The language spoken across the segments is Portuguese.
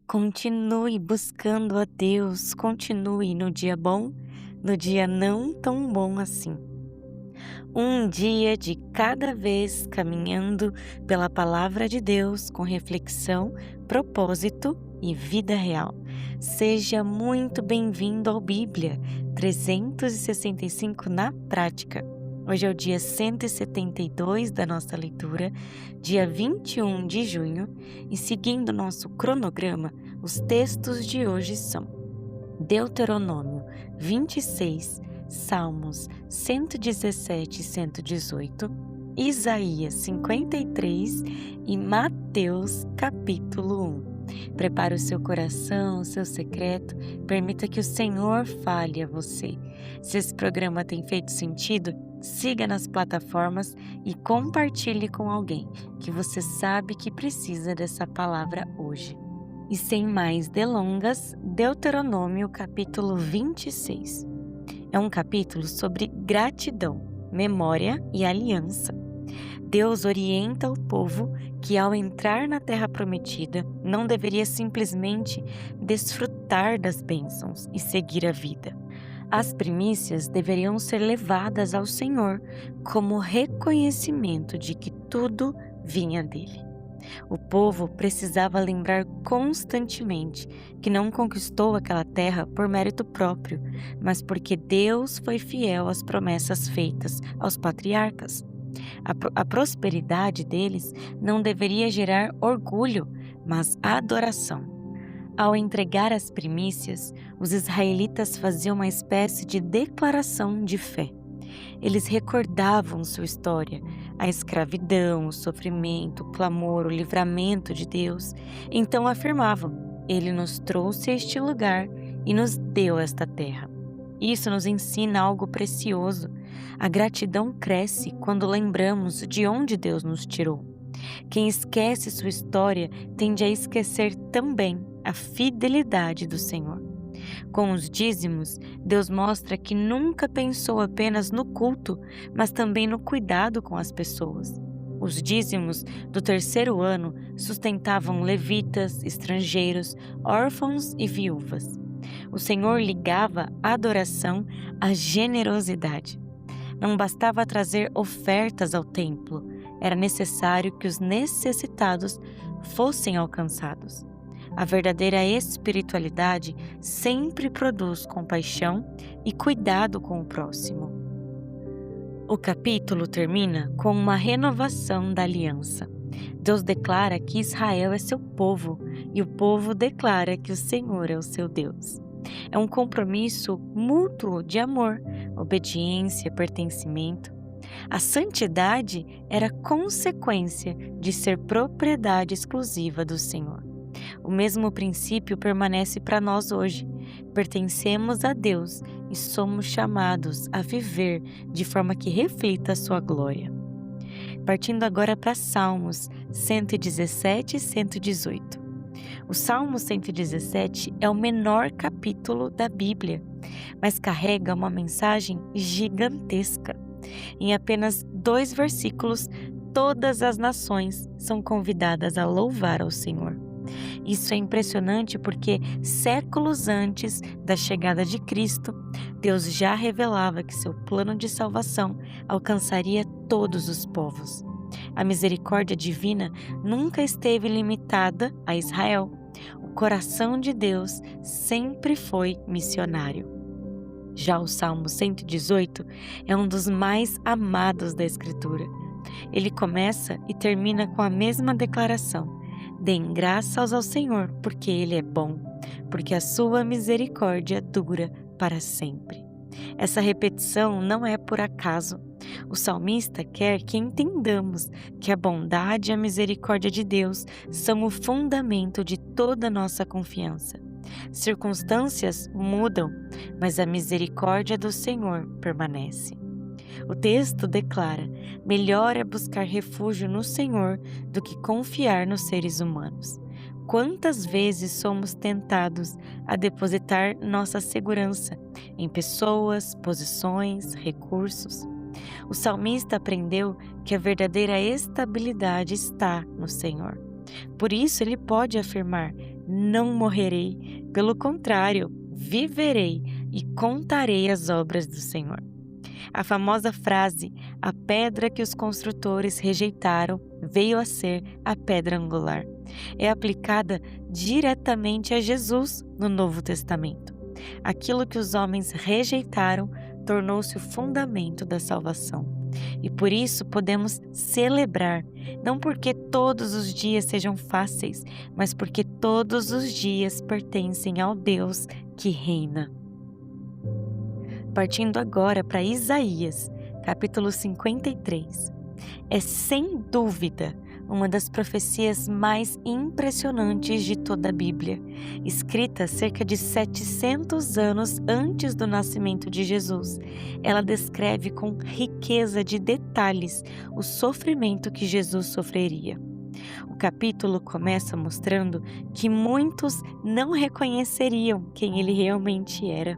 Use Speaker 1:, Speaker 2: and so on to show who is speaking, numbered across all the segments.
Speaker 1: Continue buscando a Deus, continue no dia bom, no dia não tão bom assim. Um dia de cada vez caminhando pela palavra de Deus com reflexão, propósito e vida real. Seja muito bem-vindo ao Bíblia 365 na prática. Hoje é o dia 172 da nossa leitura, dia 21 de junho, e seguindo nosso cronograma, os textos de hoje são Deuteronômio 26, Salmos 117 e 118, Isaías 53 e Mateus capítulo 1. Prepare o seu coração, o seu secreto, permita que o Senhor fale a você. Se esse programa tem feito sentido, siga nas plataformas e compartilhe com alguém que você sabe que precisa dessa palavra hoje. E sem mais delongas, Deuteronômio capítulo 26. É um capítulo sobre gratidão, memória e aliança. Deus orienta o povo que ao entrar na terra prometida não deveria simplesmente desfrutar das bênçãos e seguir a vida. As primícias deveriam ser levadas ao Senhor como reconhecimento de que tudo vinha dele. O povo precisava lembrar constantemente que não conquistou aquela terra por mérito próprio, mas porque Deus foi fiel às promessas feitas aos patriarcas. A prosperidade deles não deveria gerar orgulho, mas adoração. Ao entregar as primícias, os israelitas faziam uma espécie de declaração de fé. Eles recordavam sua história, a escravidão, o sofrimento, o clamor, o livramento de Deus. Então afirmavam: Ele nos trouxe a este lugar e nos deu esta terra. Isso nos ensina algo precioso. A gratidão cresce quando lembramos de onde Deus nos tirou. Quem esquece sua história tende a esquecer também a fidelidade do Senhor. Com os dízimos, Deus mostra que nunca pensou apenas no culto, mas também no cuidado com as pessoas. Os dízimos do terceiro ano sustentavam levitas, estrangeiros, órfãos e viúvas. O Senhor ligava a adoração à generosidade. Não bastava trazer ofertas ao templo, era necessário que os necessitados fossem alcançados. A verdadeira espiritualidade sempre produz compaixão e cuidado com o próximo. O capítulo termina com uma renovação da aliança. Deus declara que Israel é seu povo e o povo declara que o Senhor é o seu Deus. É um compromisso mútuo de amor, obediência, pertencimento. A santidade era consequência de ser propriedade exclusiva do Senhor. O mesmo princípio permanece para nós hoje. Pertencemos a Deus e somos chamados a viver de forma que reflita a sua glória. Partindo agora para Salmos 117 e 118. O Salmo 117 é o menor capítulo da Bíblia, mas carrega uma mensagem gigantesca. Em apenas 2 versículos, todas as nações são convidadas a louvar ao Senhor. Isso é impressionante porque séculos antes da chegada de Cristo, Deus já revelava que seu plano de salvação alcançaria todos os povos. A misericórdia divina nunca esteve limitada a Israel. O coração de Deus sempre foi missionário. Já o Salmo 118 é um dos mais amados da Escritura. Ele começa e termina com a mesma declaração: Deem graças ao Senhor, porque Ele é bom, porque a sua misericórdia dura para sempre. Essa repetição não é por acaso. O salmista quer que entendamos que a bondade e a misericórdia de Deus são o fundamento de toda nossa confiança. Circunstâncias mudam, mas a misericórdia do Senhor permanece. O texto declara: melhor é buscar refúgio no Senhor do que confiar nos seres humanos. Quantas vezes somos tentados a depositar nossa segurança em pessoas, posições, recursos? O salmista aprendeu que a verdadeira estabilidade está no Senhor. Por isso ele pode afirmar: não morrerei, pelo contrário, viverei e contarei as obras do Senhor. A famosa frase, a pedra que os construtores rejeitaram veio a ser a pedra angular, é aplicada diretamente a Jesus no Novo Testamento. Aquilo que os homens rejeitaram tornou-se o fundamento da salvação. E por isso podemos celebrar, não porque todos os dias sejam fáceis, mas porque todos os dias pertencem ao Deus que reina. Partindo agora para Isaías, capítulo 53. É sem dúvida uma das profecias mais impressionantes de toda a Bíblia, escrita cerca de 700 anos antes do nascimento de Jesus. Ela descreve com riqueza de detalhes o sofrimento que Jesus sofreria. O capítulo começa mostrando que muitos não reconheceriam quem ele realmente era.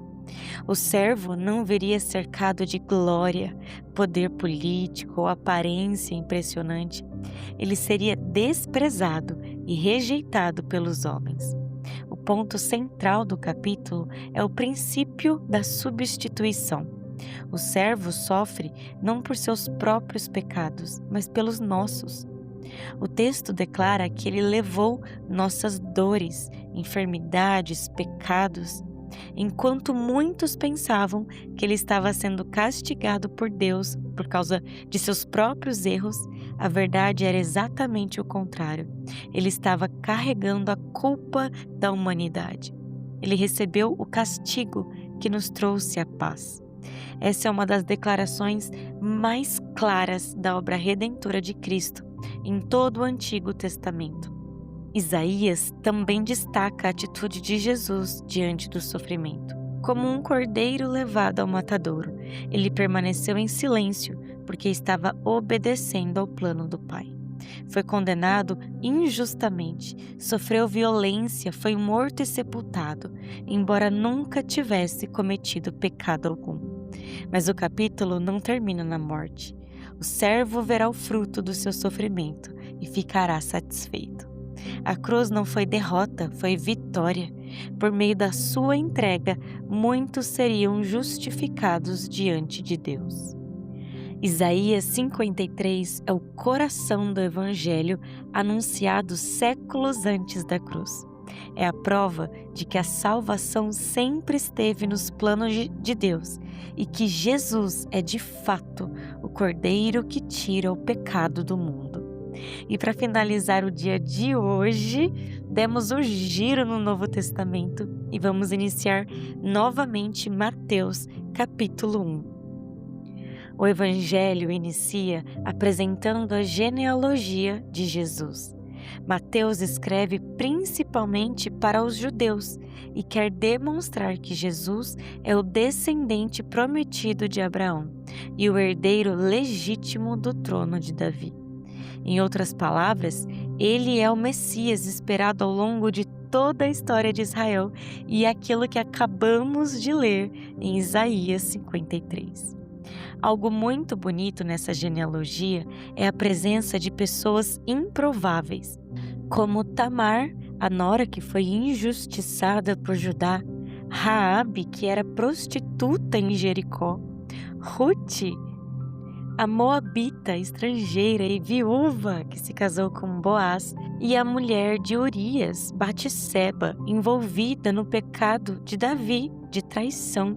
Speaker 1: O servo não viria cercado de glória, poder político ou aparência impressionante. Ele seria desprezado e rejeitado pelos homens. O ponto central do capítulo é o princípio da substituição. O servo sofre não por seus próprios pecados, mas pelos nossos. O texto declara que ele levou nossas dores, enfermidades, pecados, enquanto muitos pensavam que ele estava sendo castigado por Deus por causa de seus próprios erros. A verdade era exatamente o contrário. Ele estava carregando a culpa da humanidade. Ele recebeu o castigo que nos trouxe a paz. Essa é uma das declarações mais claras da obra redentora de Cristo em todo o Antigo Testamento. Isaías também destaca a atitude de Jesus diante do sofrimento. Como um cordeiro levado ao matadouro, ele permaneceu em silêncio porque estava obedecendo ao plano do Pai. Foi condenado injustamente, sofreu violência, foi morto e sepultado, embora nunca tivesse cometido pecado algum. Mas o capítulo não termina na morte. O servo verá o fruto do seu sofrimento e ficará satisfeito. A cruz não foi derrota, foi vitória. Por meio da sua entrega, muitos seriam justificados diante de Deus. Isaías 53 é o coração do Evangelho anunciado séculos antes da cruz. É a prova de que a salvação sempre esteve nos planos de Deus e que Jesus é de fato o Cordeiro que tira o pecado do mundo. E para finalizar o dia de hoje, demos um giro no Novo Testamento e vamos iniciar novamente Mateus, capítulo 1. O Evangelho inicia apresentando a genealogia de Jesus. Mateus escreve principalmente para os judeus e quer demonstrar que Jesus é o descendente prometido de Abraão e o herdeiro legítimo do trono de Davi. Em outras palavras, ele é o Messias esperado ao longo de toda a história de Israel e é aquilo que acabamos de ler em Isaías 53. Algo muito bonito nessa genealogia é a presença de pessoas improváveis, como Tamar, a nora que foi injustiçada por Judá, Raabe, que era prostituta em Jericó, Ruth, a moabita estrangeira e viúva que se casou com Boaz, e a mulher de Urias, Batseba, envolvida no pecado de Davi, de traição.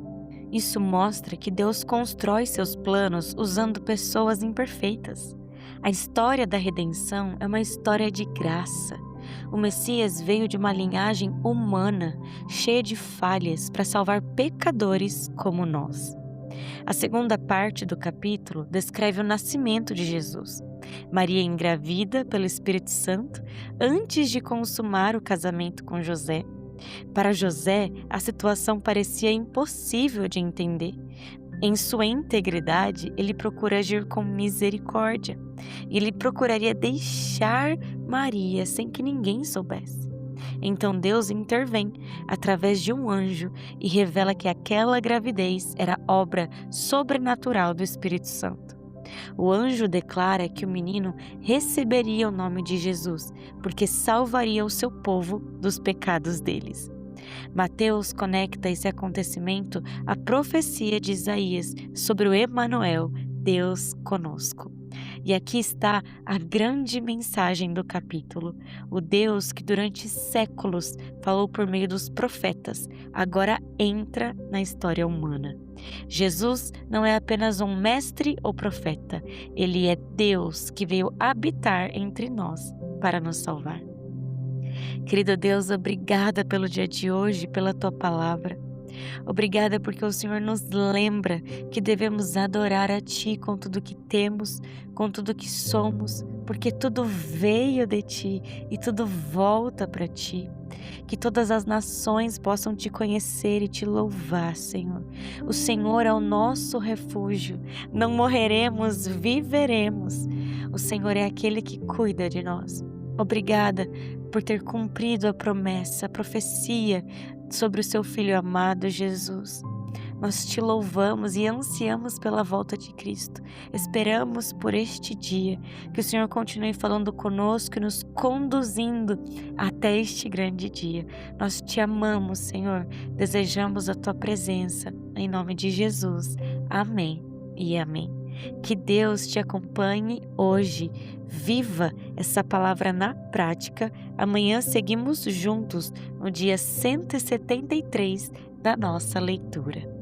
Speaker 1: Isso mostra que Deus constrói seus planos usando pessoas imperfeitas. A história da redenção é uma história de graça. O Messias veio de uma linhagem humana, cheia de falhas, para salvar pecadores como nós. A segunda parte do capítulo descreve o nascimento de Jesus. Maria engravida pelo Espírito Santo antes de consumar o casamento com José. Para José, a situação parecia impossível de entender. Em sua integridade, ele procura agir com misericórdia. Ele procuraria deixar Maria sem que ninguém soubesse. Então Deus intervém através de um anjo e revela que aquela gravidez era obra sobrenatural do Espírito Santo. O anjo declara que o menino receberia o nome de Jesus, porque salvaria o seu povo dos pecados deles. Mateus conecta esse acontecimento à profecia de Isaías sobre o Emanuel, Deus conosco. E aqui está a grande mensagem do capítulo. O Deus que durante séculos falou por meio dos profetas, agora entra na história humana. Jesus não é apenas um mestre ou profeta, ele é Deus que veio habitar entre nós para nos salvar. Querido Deus, obrigada pelo dia de hoje, pela tua palavra. Obrigada porque o Senhor nos lembra que devemos adorar a Ti com tudo que temos, com tudo que somos, porque tudo veio de Ti e tudo volta para Ti. Que todas as nações possam Te conhecer e Te louvar, Senhor. O Senhor é o nosso refúgio, não morreremos, viveremos. O Senhor é aquele que cuida de nós. Obrigada por ter cumprido a promessa, a profecia sobre o seu Filho amado Jesus. Nós te louvamos e ansiamos pela volta de Cristo. Esperamos por este dia, que o Senhor continue falando conosco e nos conduzindo até este grande dia. Nós te amamos, Senhor, desejamos a tua presença, em nome de Jesus. Amém e amém. Que Deus te acompanhe hoje. Viva essa palavra na prática. Amanhã seguimos juntos no dia 173 da nossa leitura.